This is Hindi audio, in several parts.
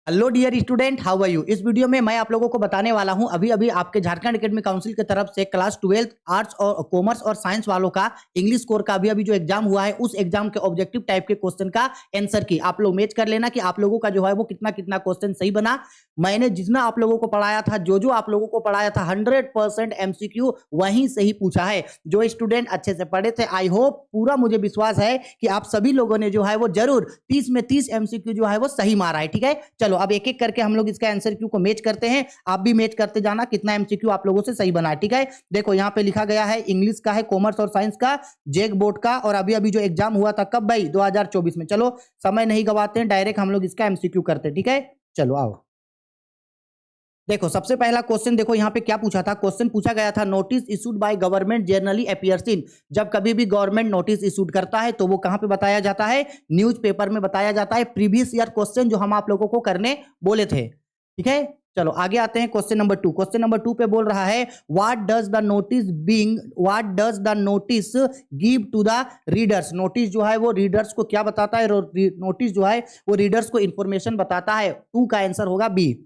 Hello dear student, how are you. इस वीडियो में मैं आप लोगों को बताने वाला हूं अभी अभी आपके झारखंड एकेडमिक काउंसिल की तरफ से क्लास 12 आर्ट्स और कॉमर्स और साइंस वालों का इंग्लिश कोर का अभी अभी जो एग्जाम हुआ है उस एग्जाम के ऑब्जेक्टिव टाइप के क्वेश्चन का आंसर की आप लोग मैच कर लेना कि आप लोगों का जो है वो कितना कितना क्वेश्चन सही बना। मैंने जितना आप लोगों को पढ़ाया था, जो आप लोगों को पढ़ाया था 100% एमसीक्यू वहीं से ही पूछा है। जो स्टूडेंट अच्छे से पढ़े थे, आई होप, पूरा मुझे विश्वास है कि आप सभी लोगों ने जो है वो जरूर 30 में 30 एमसीक्यू जो है वो सही मारा है। ठीक है, चलो अब एक एक करके हम लोग इसका आंसर क्यू को मैच करते हैं। आप भी मैच करते जाना कितना एमसीक्यू आप लोगों से सही बना है। ठीक है, देखो यहाँ पे लिखा गया है इंग्लिश का है, कॉमर्स और साइंस का, जेक बोर्ड का, और अभी अभी जो एग्जाम हुआ था कब भाई, 2024 में। चलो समय नहीं गवाते हैं, डायरेक्ट हम लोग इसका एमसीक्यू करते हैं। ठीक है, चलो आओ। देखो सबसे पहला क्वेश्चन देखो यहाँ पे क्या पूछा था। क्वेश्चन पूछा गया था notice issued by government generally appears इन। जब कभी भी गवर्नमेंट नोटिस इशूड करता है तो वो कहां पे बताया जाता है, न्यूज़पेपर में बताया जाता है। प्रीवियस ईयर क्वेश्चन जो हम आप लोगों को करने बोले थे। ठीक है, चलो आगे आते हैं क्वेश्चन नंबर 2। क्वेश्चन नंबर 2 पे बोल रहा है what does the notice give to the readers. Notice जो है वो रीडर्स को क्या बताता है, नोटिस जो है वो रीडर्स को इंफॉर्मेशन बताता है। 2 का आंसर होगा बी।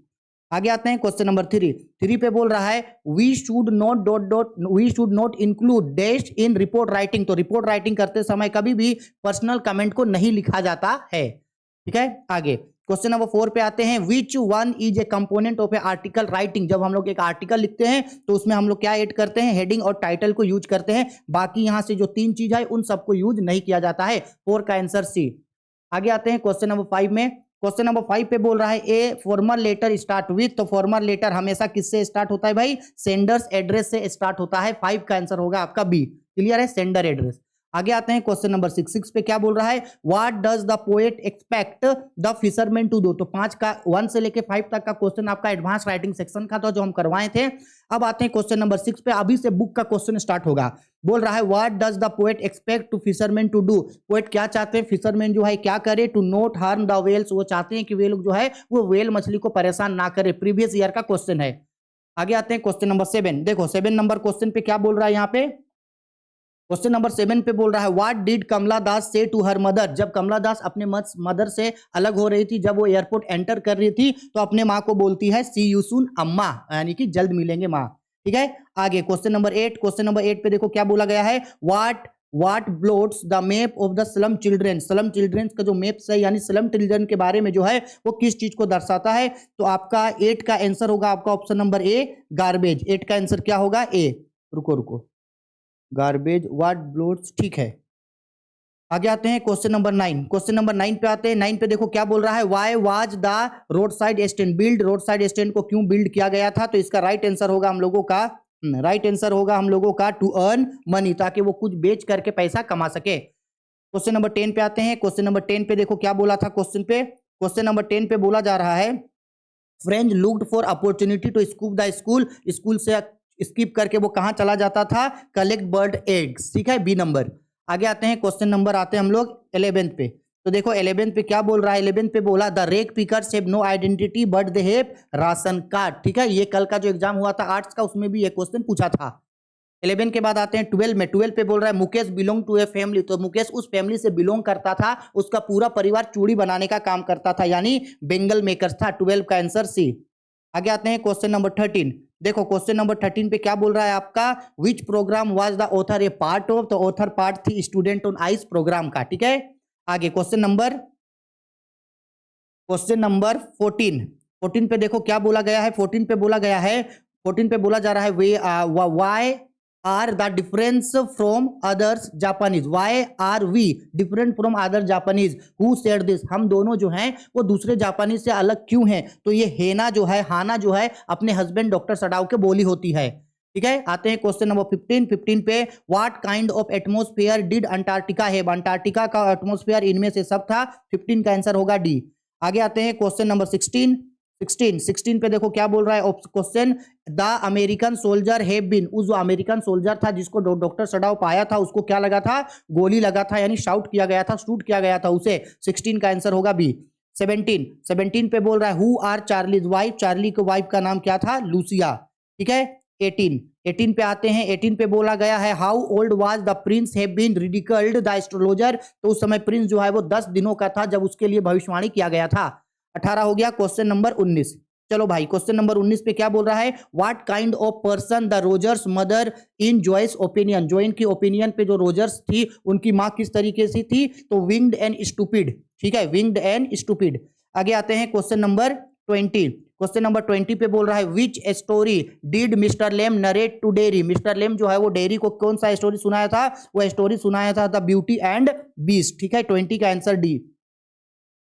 आगे आते हैं क्वेश्चन नंबर 3 पे बोल रहा है we should not include dash in report writing. तो रिपोर्ट राइटिंग करते समय कभी भी पर्सनल कमेंट को नहीं लिखा जाता है। ठीक है, आगे क्वेश्चन नंबर 4 पे आते हैं which one is a component of A article writing. जब हम लोग एक आर्टिकल लिखते हैं तो उसमें हम लोग क्या ऐड करते हैं, हेडिंग और टाइटल को यूज करते हैं। बाकी यहां से जो 3 चीज है उन सबको यूज नहीं किया जाता है। 4 का आंसर सी। आगे आते हैं क्वेश्चन नंबर 5 में। क्वेश्चन नंबर 5 पे बोल रहा है a formal letter start with. तो फॉर्मल लेटर हमेशा किससे स्टार्ट होता है भाई, सेंडर्स एड्रेस से स्टार्ट होता है। 5 का आंसर होगा आपका बी। क्लियर है, सेंडर एड्रेस। आगे आते हैं क्वेश्चन नंबर 6 पे क्या बोल रहा है what does the poet expect the fisherman to do. तो 5 का 1 से लेके 5 तक का क्वेश्चन आपका एडवांस राइटिंग सेक्शन का था जो हम करवाए थे। अब आते हैं क्वेश्चन नंबर 6 पे। अभी से बुक का क्वेश्चन स्टार्ट होगा। बोल रहा है what does the poet expect to fisherman to do. Poet क्या चाहते हैं, फिशरमैन जो है क्या करे, to not harm the whales. वो चाहते हैं कि वे लोग जो है वो वेल मछली को परेशान ना करे। प्रीवियस ईयर का क्वेश्चन है। आगे आते हैं क्वेश्चन नंबर 7। देखो 7 नंबर क्वेश्चन पे क्या बोल रहा है यहाँ पे। क्वेश्चन नंबर 7 पे बोल रहा है व्हाट डिड कमला दास से टू हर मदर। जब कमला दास अपने मदर से अलग हो रही थी, जब वो एयरपोर्ट एंटर कर रही थी तो अपने माँ को बोलती है सी यू सून अम्मा, यानी कि जल्द मिलेंगे माँ। ठीक है, आगे क्वेश्चन नंबर 8। क्वेश्चन नंबर 8 पे देखो क्या बोला गया है what blots the map of the slum children. Slum children का जो मैप है, यानी स्लम चिल्ड्रेन के बारे में जो है वो किस चीज को दर्शाता है। तो आपका 8 का आंसर होगा आपका ऑप्शन नंबर ए, गार्बेज। 8 का आंसर क्या होगा, ए। रुको रुको, गार्बेज व्हाट ब्लोट्स, ठीक है। आगे आते हैं क्वेश्चन नंबर 9। क्वेश्चन नंबर 9 पे आते हैं। 9 पे देखो क्या बोल रहा है why was the road side stand build. Road side stand को क्यों बिल्ड किया गया था। तो इसका राइट आंसर होगा हम लोगों का टू अर्न मनी, ताकि वो कुछ बेच करके पैसा कमा सके। क्वेश्चन नंबर 10 पे आते हैं। क्वेश्चन नंबर 10 पे देखो क्या बोला था क्वेश्चन पे। क्वेश्चन नंबर 10 पे बोला जा रहा है French looked for opportunity to scoop the school. School से स्किप करके वो कहां चला जाता था, कलेक्ट बर्ड एग्स। ठीक है, बी नंबर। आगे आते हैं क्वेश्चन नंबर, आते हैं हम लोग 11 पे। तो देखो 11 पे क्या बोल रहा है। 11 पे बोला the rag pickers have no identity but they have ration card. ठीक है, ये कल का जो एग्जाम हुआ था आर्ट्स का, उसमें भी ये क्वेश्चन पूछा था। 11 के बाद आते हैं 12 में। 12 पे बोल रहा है Mukesh belong to a family. तो मुकेश उस फैमिली से बिलोंग करता था, उसका पूरा परिवार चूड़ी बनाने का काम करता था, यानी बेंगल मेकर्स था। 12 का आंसर सी। आगे आते हैं क्वेश्चन नंबर 13। देखो क्वेश्चन नंबर 13 पे क्या बोल रहा है आपका विच programme was the author A part of. तो ऑथर पार्ट थी स्टूडेंट ऑन आइस प्रोग्राम का। ठीक है, आगे क्वेश्चन नंबर 14 पे देखो क्या बोला गया है। 14 पे बोला गया है 14 पे बोला जा रहा है why are the difference from others Japanese. Why are we different from other Japanese who said this. हम दोनों जो हैं वो दूसरे जापानीज से अलग क्यों हैं। तो ये हेना जो है, हाना जो है, अपने हस्बैंड डॉक्टर सडाओ के बोली होती है। ठीक है, आते हैं क्वेश्चन नंबर 15 पे what kind of atmosphere did Antarctica have. Antarctica का एटमॉस्फेयर इनमें से सब था। 15 का आंसर होगा डी। आगे आते हैं क्वेश्चन नंबर 16 पे देखो क्या बोल रहा है question the American soldier have been. उस जो अमेरिकन सोल्जर था जिसको डॉक्टर सडाओ पाया था, उसको क्या लगा था, गोली लगा था, यानी शाउट किया गया था, शूट किया गया था उसे। 16 का आंसर होगा बी। 17 पे बोल रहा है who are Charlie's wife. Charlie के वाइफ का नाम क्या था, लूसिया। ठीक है, 18 पे आते हैं। 18 पे बोला गया है how old was the prince have been ridiculed the astrologer. तो उस समय प्रिंस जो है वो 10 दिनों का था जब उसके लिए भविष्यवाणी किया गया था। 18 हो गया। क्वेश्चन नंबर 19, चलो भाई क्वेश्चन नंबर 19 पे क्या बोल रहा है, what kind of person the Rogers mother in Joyce opinion, Joyce की ओपिनियन पे जो रोजर्स थी उनकी माँ किस तरीके से थी, तो विंग्ड एंड स्टूपिड, ठीक है, विंग्ड एंड स्टूपिड। आगे आते हैं क्वेश्चन नंबर 20, क्वेश्चन नंबर 20 पे बोल रहा है which story did mister Lamb narrate to Derry, mister Lamb जो है वो डेरी को कौन सा स्टोरी सुनाया था, वो स्टोरी सुनाया था द ब्यूटी एंड बीस्ट, ठीक है, 20 का आंसर डी।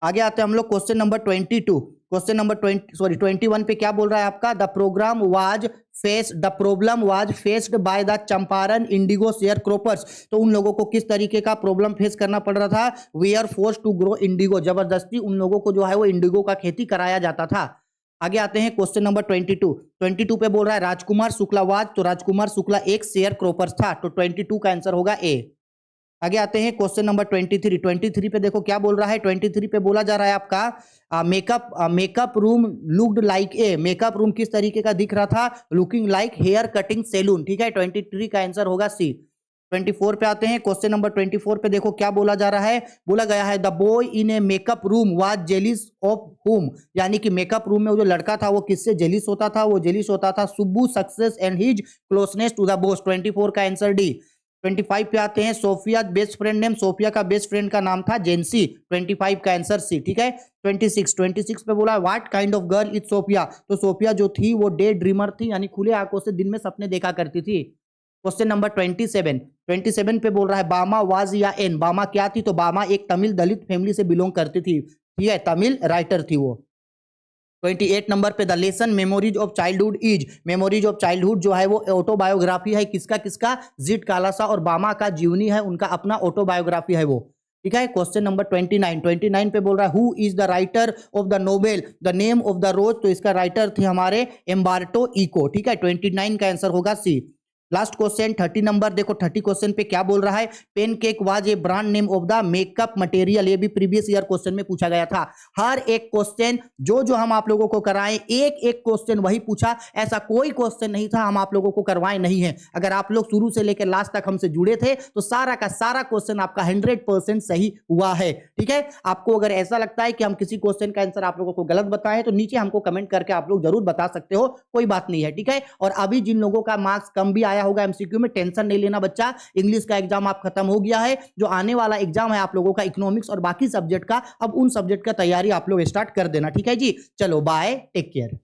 आगे आते हैं हम लोग क्वेश्चन नंबर 22, क्वेश्चन नंबर 21 पे क्या बोल रहा है आपका, the programme was the problem was faced by the Champaran indigo share croppers, तो उन लोगों को किस तरीके का प्रॉब्लम फेस करना पड़ रहा था, we are force to grow indigo, जबरदस्ती उन लोगों को जो है वो इंडिगो का खेती कराया जाता था। आगे आते हैं क्वेश्चन नंबर 22 पे बोल रहा है राजकुमार शुक्ला वाज, तो राजकुमार शुक्ला एक शेयर क्रोपर्स था, तो 22 का आंसर होगा ए। आगे आते हैं क्वेश्चन नंबर 23 पे देखो क्या बोल रहा है, 23 पे बोला जा रहा है आपका makeup room looked like a, makeup room किस तरीके का दिख रहा था, looking like hair cutting salon, ठीक है, 23 का आंसर होगा सी। 24 पे आते हैं, क्वेश्चन नंबर 24 पे देखो क्या बोला जा रहा है, बोला गया है the boy in A makeup room was जेलिस of हुम, यानी कि मेकअप रूम में वो जो लड़का था वो किससे जेलिस होता था, वो जेलिस होता था Subbu success and his closeness to the boss, 24 का आंसर डी। 25 पे आते हैं, Sophia best friend name, Sophia का बेस्ट फ्रेंड का नाम था जेंसी, 25 का आंसर सी, ठीक है। 26 पे बोला what kind of girl is Sophia, तो सोफिया जो थी वो डे ड्रीमर थी, यानी खुले आंखों से दिन में सपने देखा करती थी। क्वेश्चन नंबर 27 पे बोल रहा है बामा वाज या एन, बामा क्या थी, तो बामा एक तमिल दलित फैमिली से बिलोंग करती थी, ठीक है, तमिल राइटर थी वो। 28 नंबर पे the lesson memories of childhood is, memories of childhood जो है वो ऑटोबायोग्राफी है किसका किसका, जिट कालासा और बामा का जीवनी है, उनका अपना ऑटोबायोग्राफी है वो, ठीक है। क्वेश्चन नंबर 29 पे बोल रहा है who is the writer of the novel the name of the rose, तो इसका राइटर थे हमारे एम्बार्टो इको, ठीक है, 29 का आंसर होगा सी। लास्ट क्वेश्चन 30 नंबर देखो, 30 क्वेश्चन पे क्या बोल रहा है, pan cake was a brand name of the makeup material, ये भी प्रीवियस ईयर क्वेश्चन में पूछा गया था। हर एक क्वेश्चन जो हम आप लोगों को कराएं, एक एक क्वेश्चन वही पूछा, ऐसा कोई क्वेश्चन नहीं था हम आप लोगों को करवाए नहीं है। अगर आप लोग शुरू से लेकर लास्ट तक हमसे जुड़े थे तो सारा का सारा क्वेश्चन आपका 100% सही हुआ है, ठीक है। आपको अगर ऐसा लगता है कि हम किसी क्वेश्चन का आंसर आप लोगों को गलत बताएं तो नीचे हमको कमेंट करके आप लोग जरूर बता सकते हो, कोई बात नहीं है, ठीक है। और अभी जिन लोगों का मार्क्स कम भी आया होगा एमसीक्यू में, टेंशन नहीं लेना बच्चा, इंग्लिश का एग्जाम आप खत्म हो गया है, जो आने वाला एग्जाम है आप लोगों का इकोनॉमिक्स और बाकी सब्जेक्ट का, अब उन सब्जेक्ट का तैयारी आप लोग स्टार्ट कर देना, ठीक है जी। चलो बाय, टेक केयर।